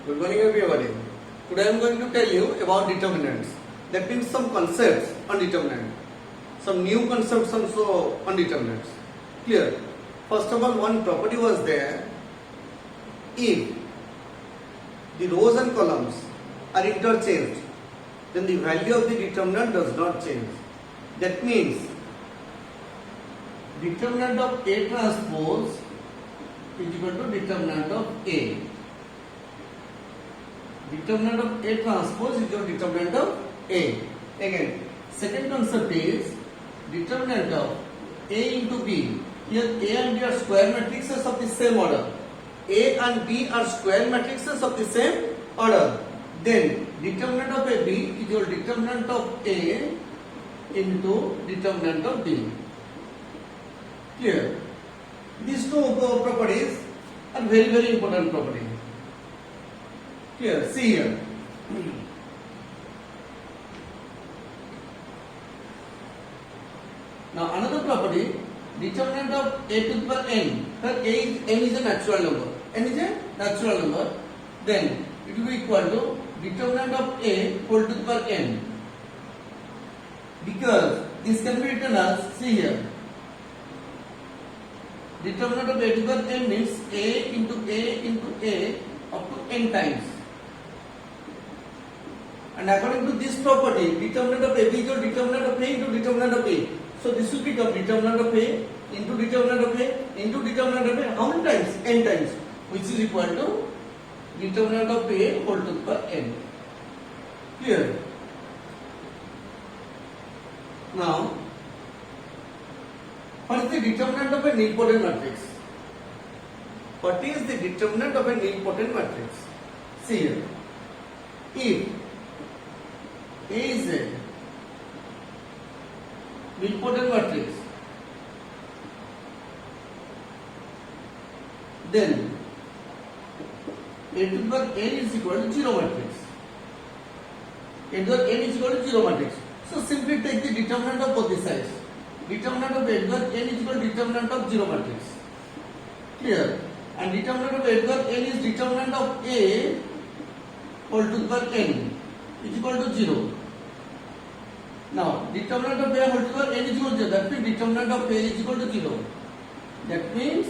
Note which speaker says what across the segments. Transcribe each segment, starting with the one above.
Speaker 1: Good morning everybody. Today I am going to tell you about determinants. That means some concepts on determinant. Some new concepts also on determinants. Clear? First of all, one property was there. If the rows and columns are interchanged, then the value of the determinant does not change. That means determinant of A transpose is equal to determinant of A. Determinant of A transpose is equal to determinant of A. Again, second concept is determinant of A into B. Here A and B are square matrices of the same order. A and B are square matrices of the same order. Then determinant of AB is equal to determinant of A into determinant of B. Clear? These two properties are very important properties. Clear? See here. Now another property, determinant of A to the power n. Here n is a natural number. N is a natural number. Then it will be equal to determinant of A whole to the power n. Because this can be written as, see here, determinant of A to the power n means A into A into A up to n times. And according to this property, determinant of AB is equal to determinant of A into determinant of A. So this will become determinant of A into determinant of A into determinant of A. How many times? N times, which is equal to determinant of A whole to the power n. Clear? Now, what is the determinant of a nilpotent matrix? What is the determinant of a nilpotent matrix? See here. If A is a nilpotent matrix, then A to the power n is equal to 0 matrix. A to the power n is equal to 0 matrix. So simply take the determinant of both the sides. Determinant of A to the power n is equal to determinant of 0 matrix. Clear? And determinant of A to the power n is determinant of A whole to the power n is equal to 0. Now, determinant of A whole to the power n is equal to 0. That means determinant of A is equal to 0. That means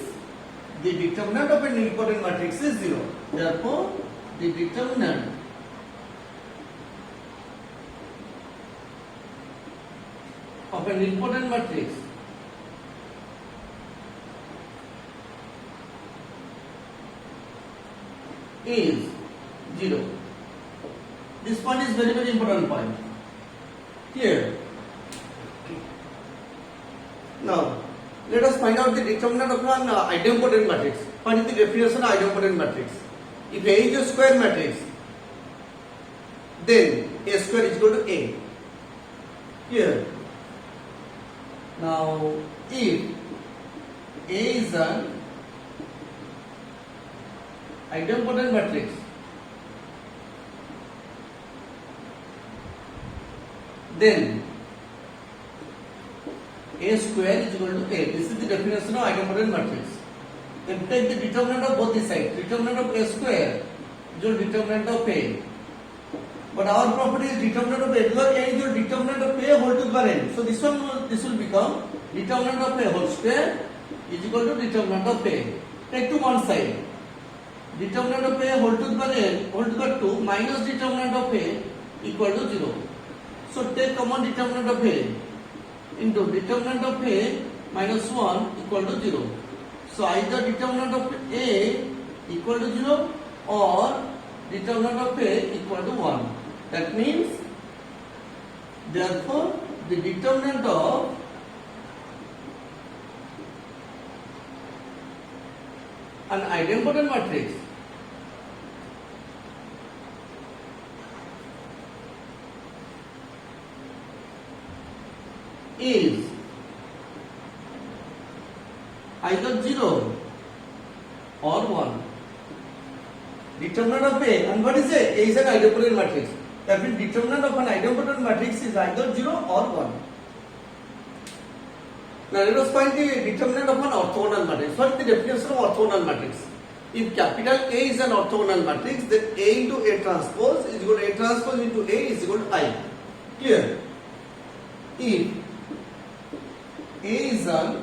Speaker 1: the determinant of a nilpotent matrix is 0. Therefore, the determinant of a nilpotent matrix is 0. This point is very important point. Clear? Now, let us find out the determinant of an idempotent matrix. What is the definition of idempotent matrix? If A is a square matrix, then A square is equal to A. Clear? Now, if A is an idempotent matrix, then A square is equal to A. This is the definition of idempotent matrix. Then take the determinant of both the sides. Determinant of A square is equal to determinant of A. But our property is determinant of A to the power n is equal to determinant of A whole to the power n. So this will become determinant of A whole square is equal to determinant of A. Take to one side. Determinant of A whole to the power n whole to the power 2 minus determinant of A equal to 0. So take common determinant of A into determinant of A minus 1 equal to 0. So either determinant of A equal to 0 or determinant of A equal to 1. That means, therefore, the determinant of an idempotent matrix is either 0 or 1. Determinant of A, and what is A? A is an idempotent matrix. That means determinant of an idempotent matrix is either 0 or 1. Now let us find the determinant of an orthogonal matrix. What is the definition of orthogonal matrix? If capital A is an orthogonal matrix, then A into A transpose is equal to A transpose into A is equal to I. Clear? If A is an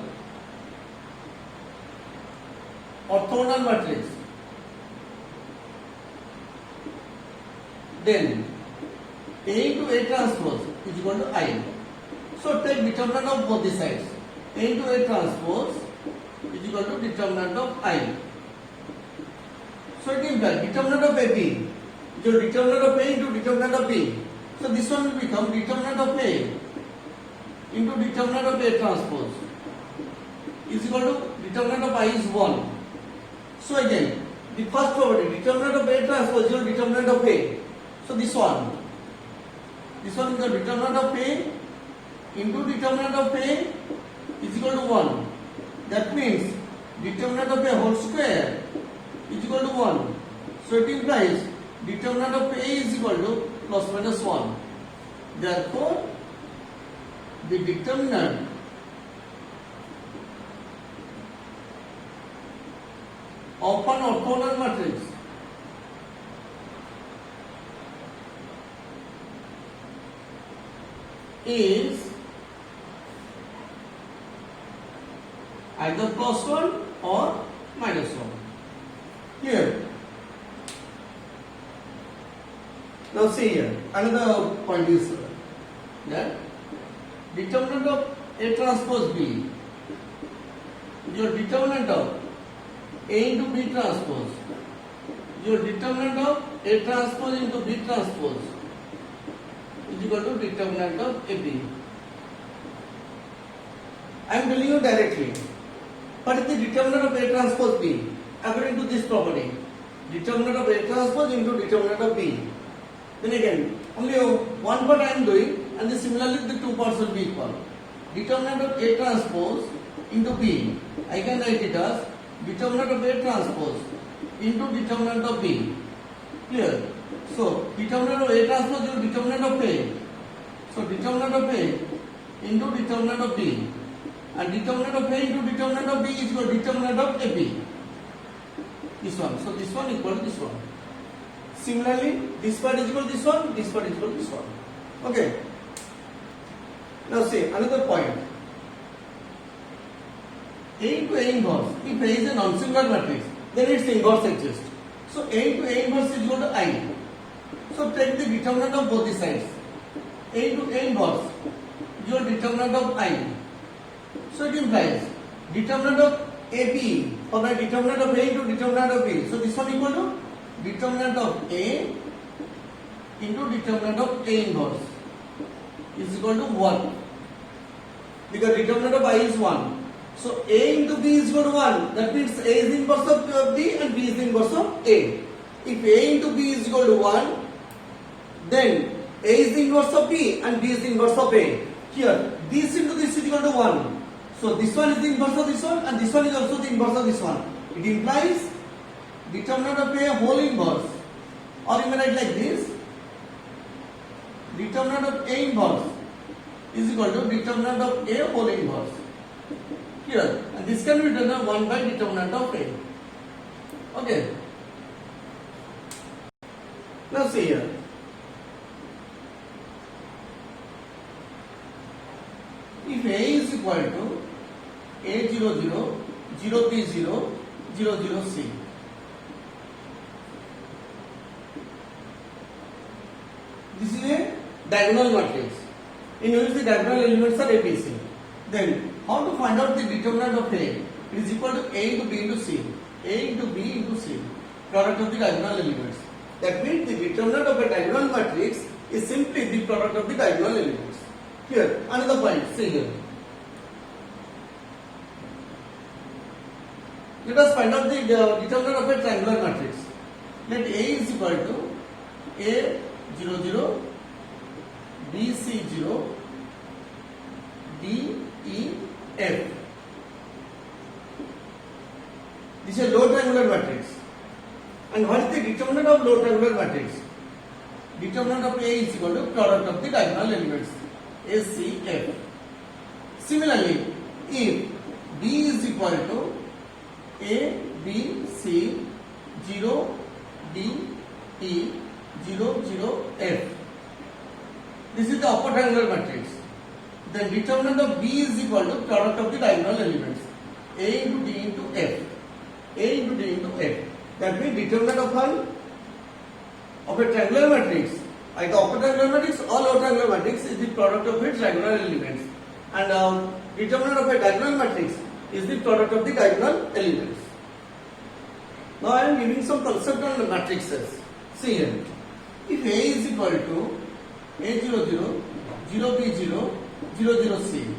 Speaker 1: orthogonal matrix, then A into A transpose is equal to I. So take determinant of both the sides. A into A transpose is equal to determinant of I. So it implies determinant of AB, so determinant of A into determinant of B. So this one will become determinant of A into determinant of A transpose is equal to determinant of I is 1. So again, the first property, determinant of A transpose is equal to determinant of A. So this one is the determinant of A into determinant of A is equal to 1. That means determinant of A whole square is equal to 1. So it implies determinant of A is equal to plus minus 1. Therefore, the determinant of an orthogonal matrix is either plus 1 or minus 1. Here. Now see here, another point is that determinant of A transpose B, your determinant of A into B transpose, your determinant of A transpose into B transpose is equal to determinant of AB. I am telling you directly. What is the determinant of A transpose B? According to this property, determinant of A transpose into determinant of B. Then again, only one part I am doing, and then similarly the two parts will be equal. Determinant of A transpose into B, I can write it as determinant of A transpose into determinant of B. Clear? So determinant of A transpose into determinant of A. So determinant of A into determinant of B, and determinant of A into determinant of B is equal to determinant of AB. This one. So this one equal to this one. Similarly, this part is equal to this one, this part is equal to this one. Okay. Now see another point. A into A inverse. If A is a non-singular matrix, then its inverse exists. So A into A inverse is equal to I. So take the determinant of both the sides. A into A inverse is your determinant of I. So it implies determinant of AB or the determinant of A into determinant of B. So this one equal to determinant of A into determinant of A inverse is equal to 1. Because determinant of I is 1. So A into B is equal to 1. That means A is inverse of B and B is inverse of A. If A into B is equal to 1, then A is the inverse of B and B is the inverse of A. Here, this into this is equal to 1. So this one is the inverse of this one and this one is also the inverse of this one. It implies determinant of A whole inverse, or you may write like this, determinant of A inverse is equal to determinant of A whole inverse. Here, and this can be written as 1 by determinant of A. Okay. Now see here. If A is equal to A00, 0B0, 00C. This is a diagonal matrix in which the diagonal elements are ABC. Then, how to find out the determinant of A? It is equal to A into B into C. A into B into C. Product of the diagonal elements. That means the determinant of a diagonal matrix is simply the product of the diagonal elements. Here, another point, see here. Let us find out the determinant of a triangular matrix. Let A is equal to A00, BC0, DEF. This is a low triangular matrix. And what is the determinant of low triangular matrix? Determinant of A is equal to product of the diagonal elements, SCF. Similarly, if B is equal to A, B, C, 0, D, E, 0, 0, F. This is the upper triangular matrix. The determinant of B is equal to product of the diagonal elements. A into D into F. A into D into F. That means determinant of a triangular matrix. Like the upper triangular matrix, all upper triangular matrix is the product of its diagonal elements. And determinant of a diagonal matrix is the product of the diagonal elements. Now I am giving some concept on the matrices. See here. If A is equal to A00, 0B0, 00C,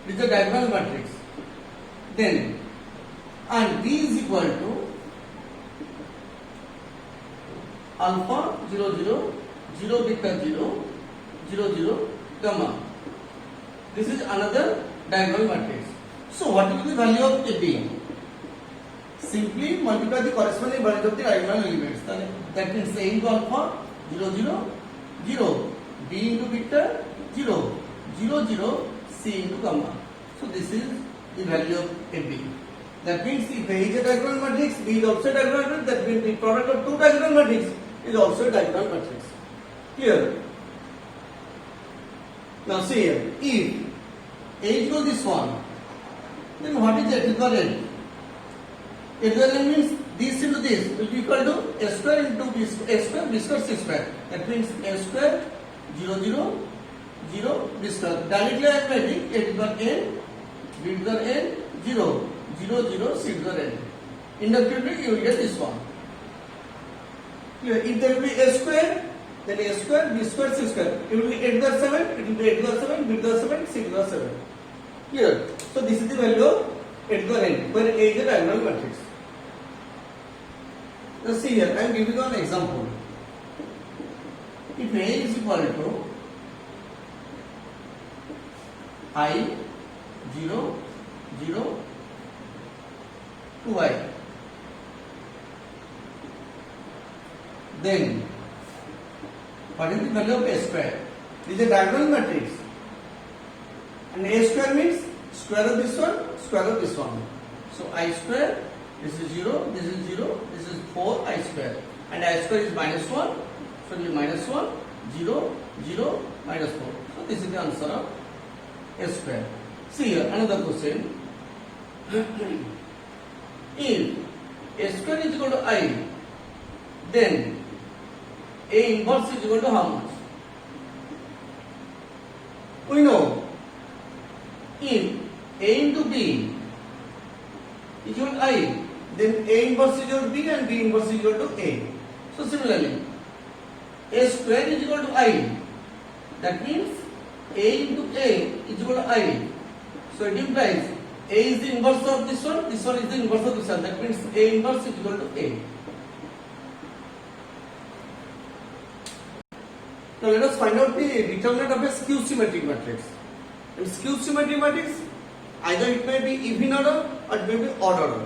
Speaker 1: it is a diagonal matrix. Then, and B is equal to alpha 00, 0 beta 0, 00 gamma. This is another diagonal matrix. So what will be the value of AB? Simply multiply the corresponding values of the diagonal elements. That means A into alpha 0, 0, 0, B into beta 0, 0, 0, C into gamma. So this is the value of AB. That means if A is a diagonal matrix, B is also a diagonal matrix. That means the product of two diagonal matrix is also a diagonal matrix. Here. Now see here. If A is equal to this one, then what is the equivalent? Equivalent means this into this will be equal to A square into B square, A square, B square, C square. That means A square 0, 0, 0, B square. Directly I am writing A to the N, B to the N, 0, 0, 0, C to the N. Inductively you will get this one. Here, if there will be A square, then A square, B square, C square. It will be A to the 7, it will be A to the 7, B to the 7, C to the 7. Here. So this is the value of A to the N, where A is a diagonal matrix. Now see here, I am giving you an example. If A is equal to I 0, 0 to I, then what is the value of A square? This is a diagonal matrix. And A square means square of this one, square of this one. So I square, this is 0, this is 0, this is 4I square. And I square is minus 1, so it will be minus 1, 0, 0, minus 4. So this is the answer of A square. See here, another question. If A square is equal to I, then A inverse is equal to how much? We know if A into B is equal to I, then A inverse is equal to B and B inverse is equal to A. So similarly, A square is equal to I. That means A into A is equal to I. So it implies A is the inverse of this one is the inverse of this one. That means A inverse is equal to A. Now let us find out the determinant of a skew symmetric matrix. In skew symmetric matrix, either it may be even order or it may be odd order.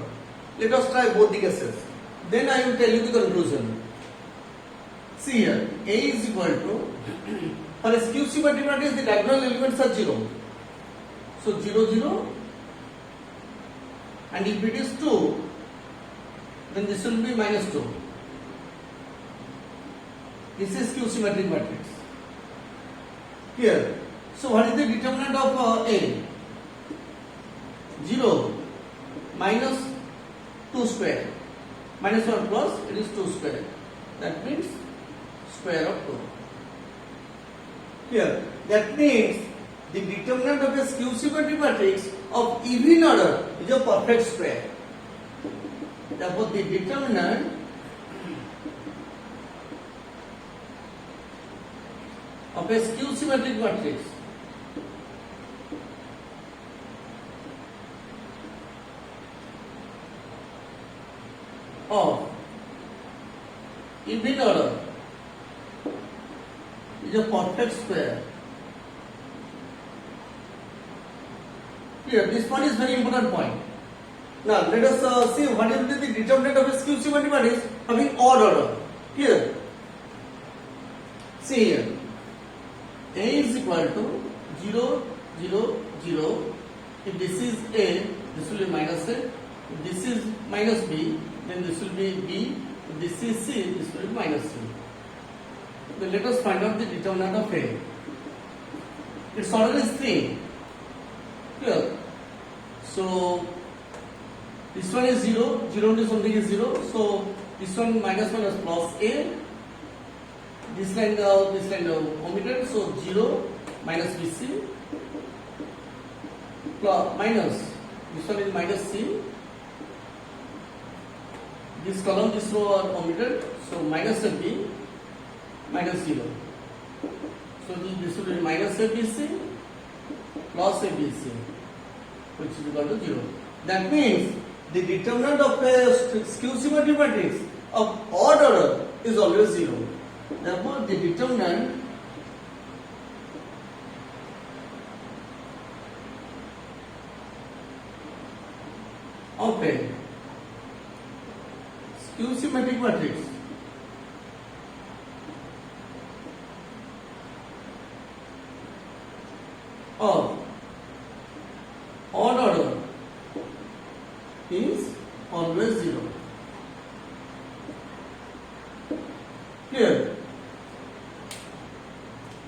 Speaker 1: Let us try both the cases. Then I will tell you the conclusion. See here, A is equal to, for a skew symmetric matrix, the diagonal elements are 0. So 0, 0. And if it is 2, then this will be minus 2. This is skew symmetric matrix. Here. So what is the determinant of A? 0 minus 2 square. Minus 1 plus, it is 2 square. That means square of 2. Here. That means the determinant of a skew symmetric matrix of even order is a perfect square. Therefore, the determinant of a skew symmetric matrix of even order is a perfect square. Here, this one is very important point. Now, let us see what is the determinant of a skew symmetric matrix having odd order. Here, see here, A is equal to 0, 0, 0. If this is A, this will be minus A. If this is minus B, then this will be B, This is C, this will be minus C. Then let us find out the determinant of A. Its order is 3. Clear? So this one is 0, 0 into something is 0. So this one minus plus A. This line omitted. So 0 minus BC plus minus. This one is minus C. This column, this row are omitted. So minus AB minus 0. So this will be minus ABC plus ABC, which is equal to 0. That means the determinant of a skew symmetric matrix of odd order is always 0. Therefore, the determinant of a skew symmetric matrix of odd order is always 0. Clear?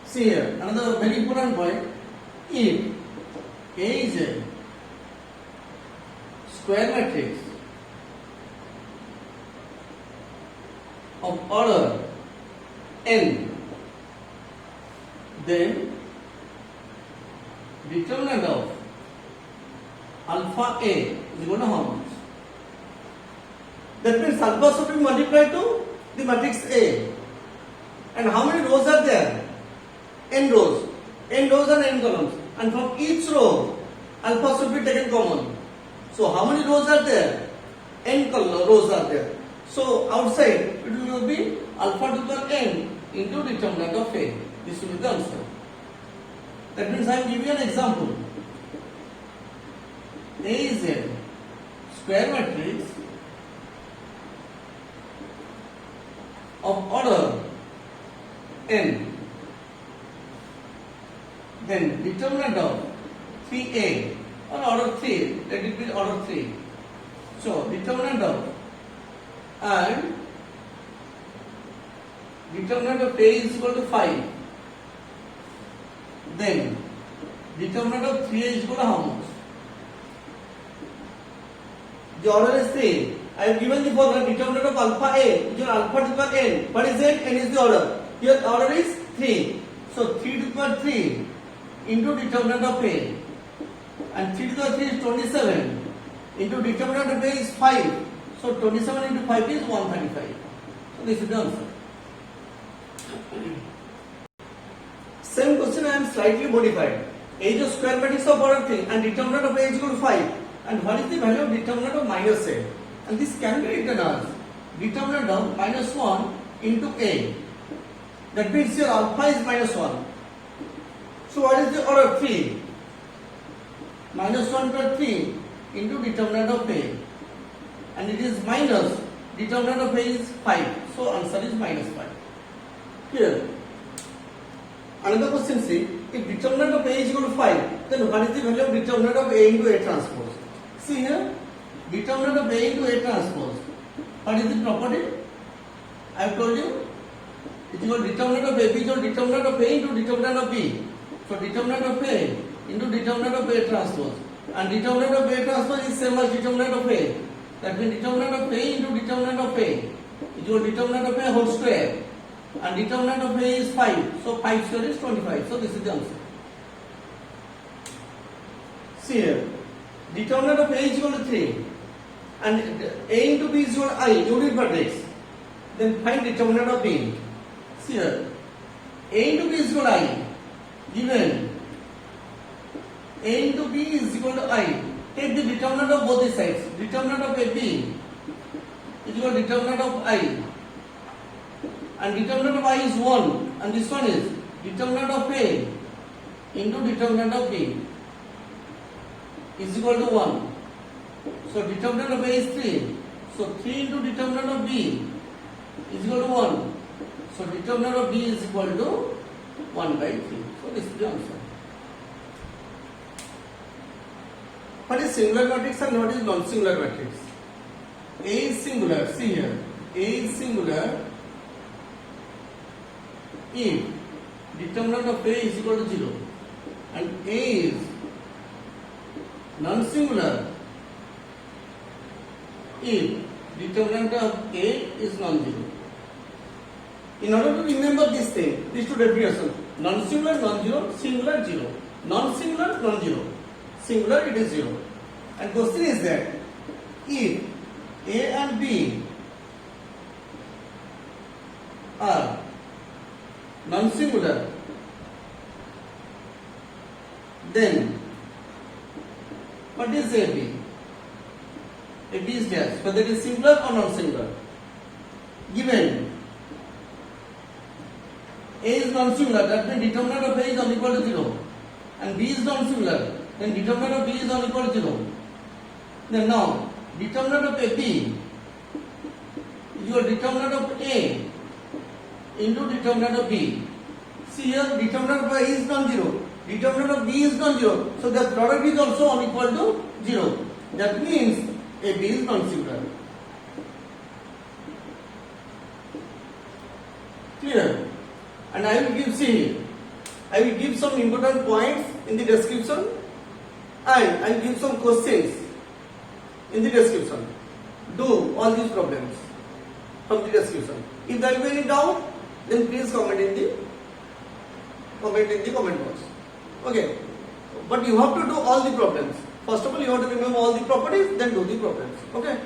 Speaker 1: See here, another very important point. If A is a square matrix of order n, then determinant of alpha A is equal to how much? That means alpha should be multiplied to the matrix A. And how many rows are there? N rows. N rows and n columns. And from each row, alpha should be taken common. So how many rows are there? N rows are there. So outside it will be alpha to the power n into determinant of A. This will be the answer. That means I am giving an example. A is a square matrix of order n. Then determinant of 3A or order 3, let it be order 3. So determinant of and determinant of A is equal to 5. Then determinant of 3A is equal to how much? The order is 3. I have given the formula determinant of alpha A, which is alpha to the power n. What is n? N is the order. Here the order is 3. So 3 to the power 3 into determinant of A. And 3 to the power 3 is 27. Into determinant of A is 5. So 27 into 5 is 135. So this is the answer. Same question I am slightly modified. A is a square matrix of order 3 and determinant of A is equal to 5. And what is the value of determinant of minus A? And this can be written as determinant of minus 1 into A. That means your alpha is minus 1. So what is the order 3? Minus 1 to 3 into determinant of A. And it is minus determinant of A is 5. So answer is minus 5. Clear? Another question, see, if determinant of A is equal to 5, then what is the value of determinant of A into A transpose? See here, determinant of A into A transpose. What is the property? I have told you, it is equal to determinant of A, B is equal to determinant of A into determinant of B. So determinant of A into determinant of A transpose. And determinant of A transpose is same as determinant of A. That means determinant of A into determinant of A is equal to determinant of A whole square. And determinant of A is 5. So 5 square is 25. So this is the answer. See here. Determinant of A is equal to 3. And A into B is equal to I, unit matrix. Then find determinant of B. See here. A into B is equal to I. Given A into B is equal to I. Take the determinant of both the sides. Determinant of AB is equal to determinant of I. And determinant of I is 1. And this one is determinant of A into determinant of B is equal to 1. So determinant of A is 3. So 3 into determinant of B is equal to 1. So determinant of B is equal to 1 by 3. So this is the answer. What is singular matrix and what is non-singular matrix? A is singular. See here. A is singular if determinant of A is equal to 0 and A is non-singular if determinant of A is non-zero. In order to remember this thing, these two definitions, non-singular, non-zero, singular, zero. Non-singular, non-zero. Singular, it is zero. And question is that if A and B are non-singular, then what is AB? AB is dash, whether it is singular or non-singular. Given A is non-singular, that means determinant of A is unequal to 0, and B is non-singular, then determinant of B is unequal to 0. Then now, determinant of AB is your determinant of A into determinant of B. See here, determinant of A is non-zero, determinant of B is non-zero, so the product is also unequal to 0. That means AB is non-singular. Clear? And I will give some important points in the description, and I will give some questions in the description. Do all these problems from the description. If there will be any doubt, then please comment in the comment box. Okay, but you have to do all the problems. First of all, you have to remember all the properties, then do the problems. Okay.